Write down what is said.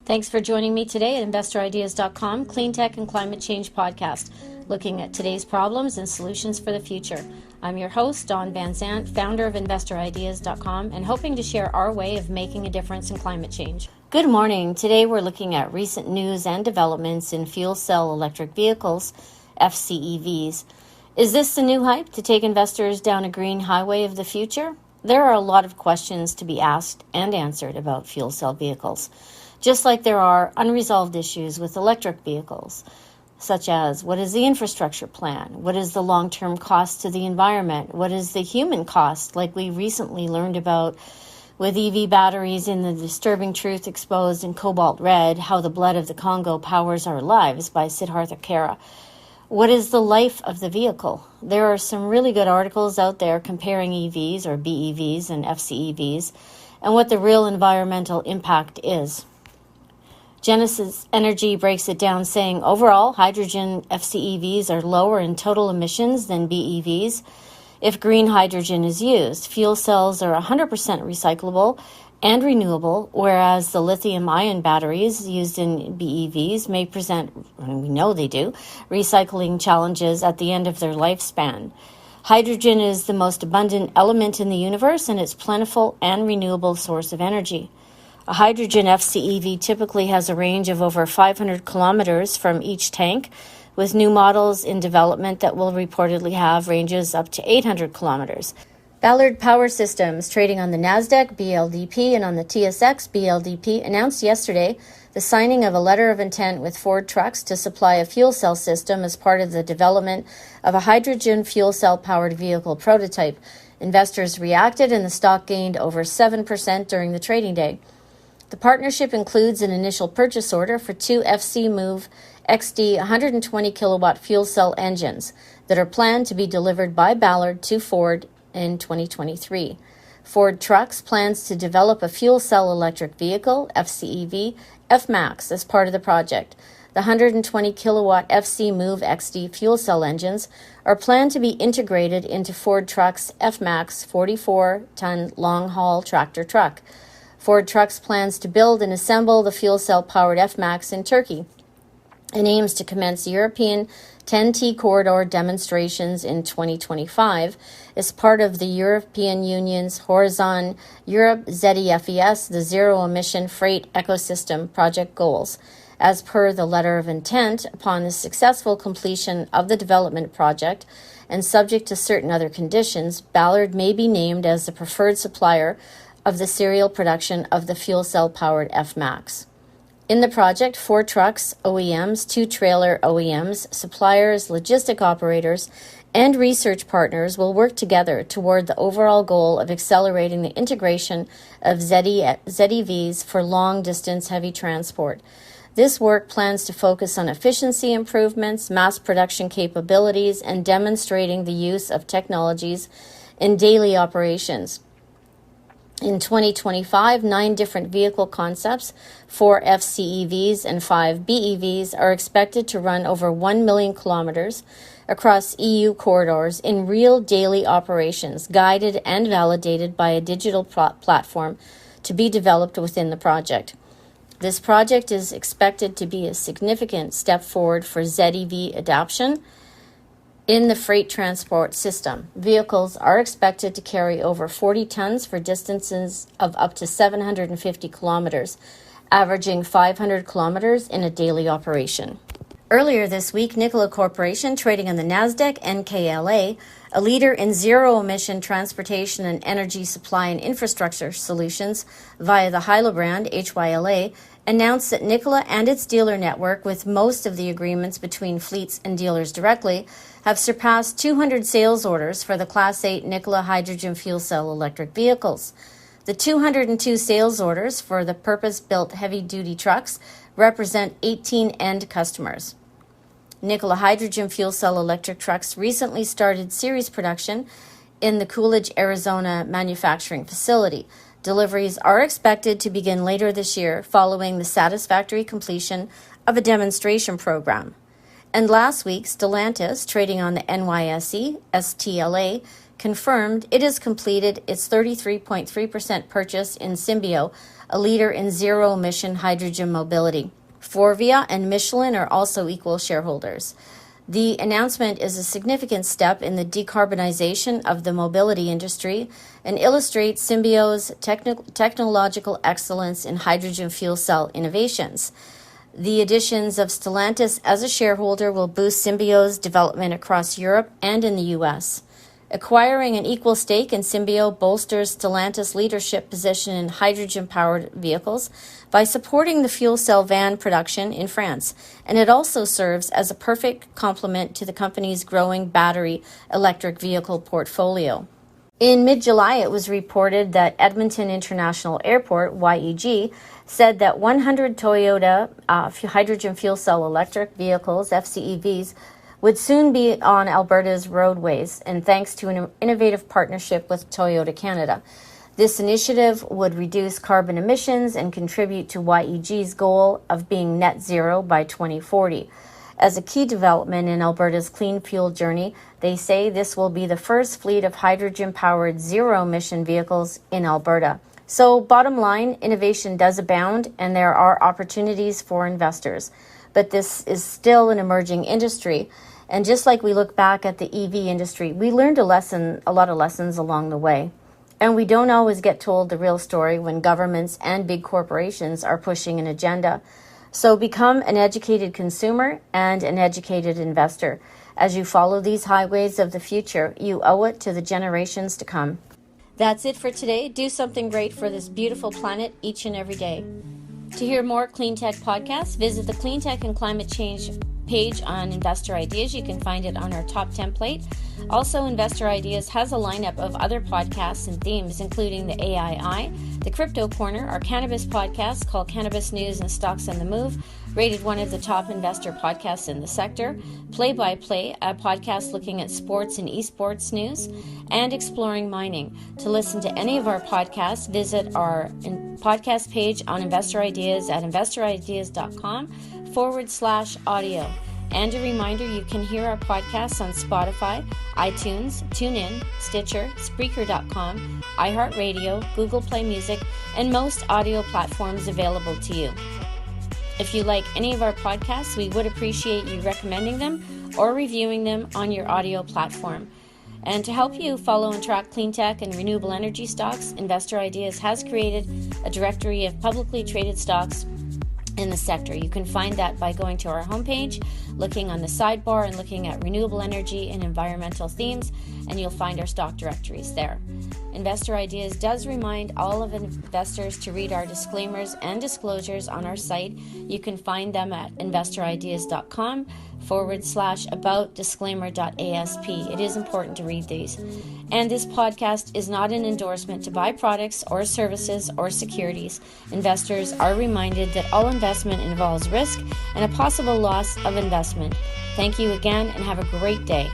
Thanks for joining me today at InvestorIdeas.com Clean Tech and Climate Change podcast, looking at today's problems and solutions for the future. I'm your host, Dawn Van Zandt, founder of InvestorIdeas.com, and hoping to share our way of making a difference in climate change. Good morning. Today we're looking at recent news and developments in fuel cell electric vehicles, FCEVs. Is this the new hype to take investors down a green highway of the future? There are a lot of questions to be asked and answered about fuel cell vehicles. Just like there are unresolved issues with electric vehicles, such as what is the infrastructure plan? What is the long-term cost to the environment? What is the human cost, like we recently learned about with EV batteries in The Disturbing Truth Exposed in Cobalt Red, How the Blood of the Congo Powers Our Lives by Siddhartha Kara. What is the life of the vehicle? There are some really good articles out there comparing EVs or BEVs and FCEVs and what the real environmental impact is. Genesis Energy breaks it down saying overall hydrogen FCEVs are lower in total emissions than BEVs if green hydrogen is used. Fuel cells are 100% recyclable and renewable, whereas the lithium-ion batteries used in BEVs may present, and we know they do, recycling challenges at the end of their lifespan. Hydrogen is the most abundant element in the universe, and it's plentiful and renewable source of energy. A hydrogen FCEV typically has a range of over 500 kilometers from each tank, with new models in development that will reportedly have ranges up to 800 kilometers. Ballard Power Systems, trading on the Nasdaq BLDP and on the TSX BLDP, announced yesterday the signing of a letter of intent with Ford Trucks to supply a fuel cell system as part of the development of a hydrogen fuel cell powered vehicle prototype. Investors reacted and the stock gained over 7% during the trading day. The partnership includes an initial purchase order for two FCmove XD 120 kilowatt fuel cell engines that are planned to be delivered by Ballard to Ford in 2023. Ford Trucks plans to develop a fuel cell electric vehicle, FCEV, F-Max, as part of the project. The 120 kilowatt FCmove XD fuel cell engines are planned to be integrated into Ford Trucks F-Max 44-ton long-haul tractor truck. Ford Trucks plans to build and assemble the fuel cell-powered F-Max in Turkey and aims to commence European 10T corridor demonstrations in 2025 as part of the European Union's Horizon Europe ZEFES, the Zero Emission Freight Ecosystem Project goals. As per the letter of intent, upon the successful completion of the development project and subject to certain other conditions, Ballard may be named as the preferred supplier of the serial production of the fuel cell-powered F-Max. In the project, Ford Trucks, OEMs, two trailer OEMs, suppliers, logistic operators, and research partners will work together toward the overall goal of accelerating the integration of ZEVs for long-distance heavy transport. This work plans to focus on efficiency improvements, mass production capabilities, and demonstrating the use of technologies in daily operations. In 2025, 9 different vehicle concepts, 4 FCEVs and 5 BEVs, are expected to run over 1 million kilometers across EU corridors in real daily operations, guided and validated by a digital platform to be developed within the project. This project is expected to be a significant step forward for ZEV adoption in the freight transport system. Vehicles are expected to carry over 40 tons for distances of up to 750 kilometers, averaging 500 kilometers in a daily operation. Earlier this week, Nikola Corporation, trading on the Nasdaq NKLA, a leader in zero-emission transportation and energy supply and infrastructure solutions via the Hyla brand, HYLA, announced that Nikola and its dealer network, with most of the agreements between fleets and dealers directly, have surpassed 200 sales orders for the Class 8 Nikola hydrogen fuel cell electric vehicles. The 202 sales orders for the purpose-built heavy-duty trucks represent 18 end customers. Nikola hydrogen fuel cell electric trucks recently started series production in the Coolidge, Arizona manufacturing facility. Deliveries are expected to begin later this year following the satisfactory completion of a demonstration program. And last week, Stellantis, trading on the NYSE, STLA, confirmed it has completed its 33.3% purchase in Symbio, a leader in zero-emission hydrogen mobility. Forvia and Michelin are also equal shareholders. The announcement is a significant step in the decarbonization of the mobility industry and illustrates Symbio's technological excellence in hydrogen fuel cell innovations. The additions of Stellantis as a shareholder will boost Symbio's development across Europe and in the U.S. Acquiring an equal stake in Symbio bolsters Stellantis' leadership position in hydrogen-powered vehicles by supporting the fuel cell van production in France, and it also serves as a perfect complement to the company's growing battery electric vehicle portfolio. In mid-July, it was reported that Edmonton International Airport, YEG, said that 100 Toyota hydrogen fuel cell electric vehicles, FCEVs, would soon be on Alberta's roadways, and thanks to an innovative partnership with Toyota Canada. This initiative would reduce carbon emissions and contribute to YEG's goal of being net zero by 2040. As a key development in Alberta's clean fuel journey, they say this will be the first fleet of hydrogen-powered zero-emission vehicles in Alberta. So, bottom line, innovation does abound, and there are opportunities for investors. But this is still an emerging industry. And just like we look back at the EV industry, we learned a lot of lessons along the way. And we don't always get told the real story when governments and big corporations are pushing an agenda. So become an educated consumer and an educated investor. As you follow these highways of the future, you owe it to the generations to come. That's it for today. Do something great for this beautiful planet each and every day. To hear more Clean Tech podcasts, visit the Clean Tech and Climate Change page on Investor Ideas. You can find it on our top template. Also, Investor Ideas has a lineup of other podcasts and themes, including the AII, the Crypto Corner, our cannabis podcast called Cannabis News and Stocks on the Move, rated one of the top investor podcasts in the sector, Play by Play, a podcast looking at sports and esports news, and Exploring Mining. To listen to any of our podcasts, visit our podcast page on Investor Ideas at investorideas.com/audio. And a reminder, you can hear our podcasts on Spotify, iTunes, TuneIn, Stitcher, Spreaker.com, iHeartRadio, Google Play Music, and most audio platforms available to you. If you like any of our podcasts, we would appreciate you recommending them or reviewing them on your audio platform. And to help you follow and track clean tech and renewable energy stocks, Investor Ideas has created a directory of publicly traded stocks in the sector. You can find that by going to our homepage, looking on the sidebar and looking at renewable energy and environmental themes, and you'll find our stock directories there. Investor Ideas does remind all of investors to read our disclaimers and disclosures on our site. You can find them at investorideas.com/about-disclaimer.asp. It is important to read these. And this podcast is not an endorsement to buy products or services or securities. Investors are reminded that all investment involves risk and a possible loss of investment. Thank you again and have a great day.